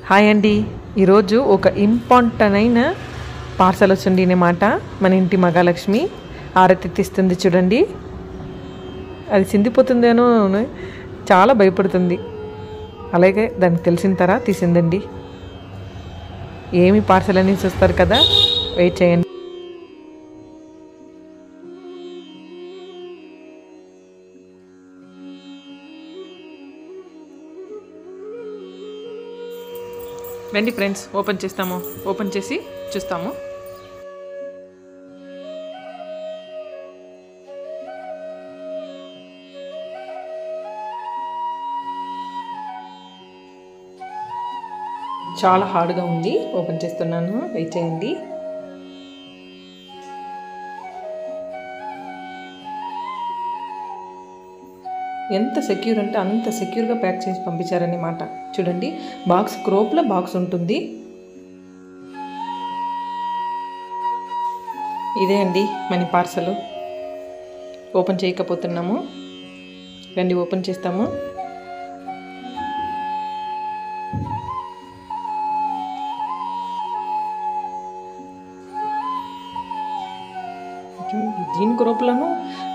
Hi అండి. ఈరోజు ఒక ఇంపార్టెంట్ అయిన పార్సల్ వచ్చింది అన్నమాట. మన ఇంటి మహాలక్ష్మి ఆరతి తీస్తుంది చూడండి. అది చిందిపోతుందేనో చాలా భయపడుతుంది. అలాగే దానికి తెలిసిన తర తీసిందండి. ఏమి పార్సల్ అని చూస్తారు కదా, వెయిట్ చేయండి. రండి ఫ్రెండ్స్, ఓపెన్ చేసి చూస్తాము. చాలా హార్డ్గా ఉంది. ఓపెన్ చేస్తున్నాను, వెయిట్ చేయండి. ఎంత సెక్యూర్ అంటే అంత సెక్యూర్గా ప్యాక్ చేసి పంపించారన్నమాట. చూడండి, బాక్స్ క్రోప్లో బాక్స్ ఉంటుంది. ఇదే అండి మనీ పార్సల్. ఓపెన్ చేయకపోతున్నాము, రండి ఓపెన్ చేస్తాము. దీని క్రోప్లను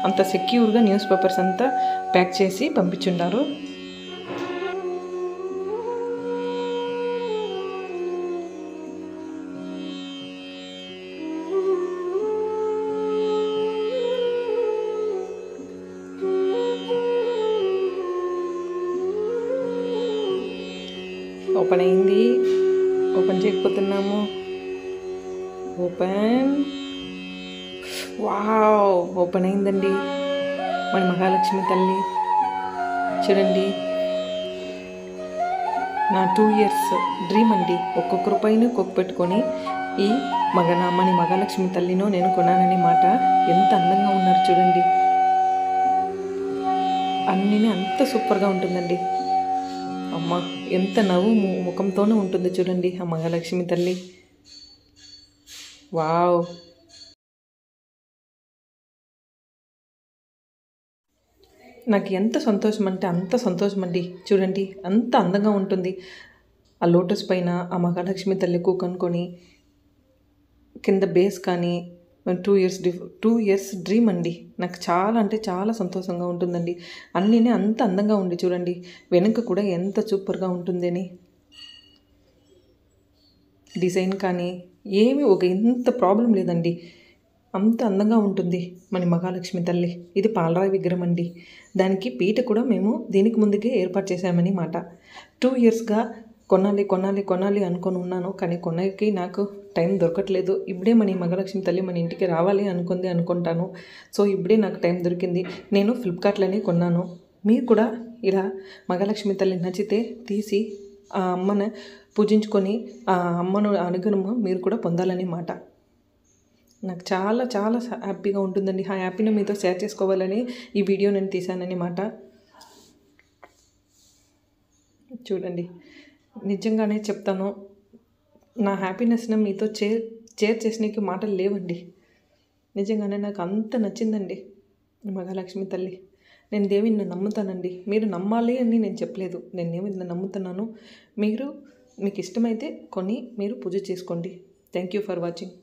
అంత సెక్యూర్గా న్యూస్ పేపర్స్ అంతా ప్యాక్ చేసి పంపించున్నారు. ఓపెన్ అయింది, ఓపెన్ చేయకపోతున్నాము. ఓపెన్ అయిందండి మన మహాలక్ష్మి తల్లి. చూడండి, నా 2 years డ్రీమ్ అండి. ఒక్కొక్క రూపాయిని ఒక్కొక్క పెట్టుకొని ఈ మన మహాలక్ష్మి తల్లినో నేను కొన్నానని మాట. ఎంత అందంగా ఉన్నారు చూడండి. అన్నీ అంత సూపర్గా ఉంటుందండి. అమ్మ, ఎంత నవ్వు ముఖంతోనే ఉంటుంది చూడండి ఆ మహాలక్ష్మి తల్లి. వావ్, నాకు ఎంత సంతోషం అంటే అంత సంతోషం అండి. చూడండి, అంత అందంగా ఉంటుంది. ఆ లోటస్ పైన ఆ మహాలక్ష్మి తల్లి కనుక్కొని కింద బేస్ కానీ 2 years డ్రీమ్ అండి. నాకు చాలా అంటే చాలా సంతోషంగా ఉంటుందండి. అన్నీ అంత అందంగా ఉంది చూడండి. వెనుక కూడా ఎంత సూపర్గా ఉంటుందని డిజైన్ కానీ ఏమీ ఎంత ప్రాబ్లం లేదండి. అంత అందంగా ఉంటుంది మన మహాలక్ష్మి తల్లి. ఇది పాలరాయి విగ్రహం అండి. దానికి పీట కూడా మేము దీనికి ముందుకే ఏర్పాటు చేశామని మాట. 2 yearsగా కొనాలి అనుకొని ఉన్నాను, కానీ కొనకి నాకు టైం దొరకట్లేదు. ఇప్పుడే మన మహాలక్ష్మి తల్లి మన ఇంటికి రావాలి అనుకుంటాను. సో ఇప్పుడే నాకు టైం దొరికింది. నేను ఫ్లిప్కార్ట్లోనే కొన్నాను. మీరు కూడా ఇలా మహాలక్ష్మి తల్లి నచ్చితే తీసి ఆ అమ్మను పూజించుకొని ఆ అమ్మను అనుగ్రహము మీరు కూడా పొందాలని మాట. నాకు చాలా చాలా హ్యాపీగా ఉంటుందండి. ఆ హ్యాపీని మీతో షేర్ చేసుకోవాలని ఈ వీడియో నేను తీశానని మాట. చూడండి, నిజంగానే చెప్తాను, నా హ్యాపీనెస్ని మీతో షేర్ చేసినకి మాటలు లేవండి. నిజంగానే నాకు అంత నచ్చిందండి మహాలక్ష్మి తల్లి. నేను దేవిని నమ్ముతానండి. మీరు నమ్మాలి అని నేను చెప్పలేదు, నేను దేవిని నమ్ముతున్నాను. మీకు ఇష్టమైతే కొని మీరు పూజ చేసుకోండి. Thank you for watching.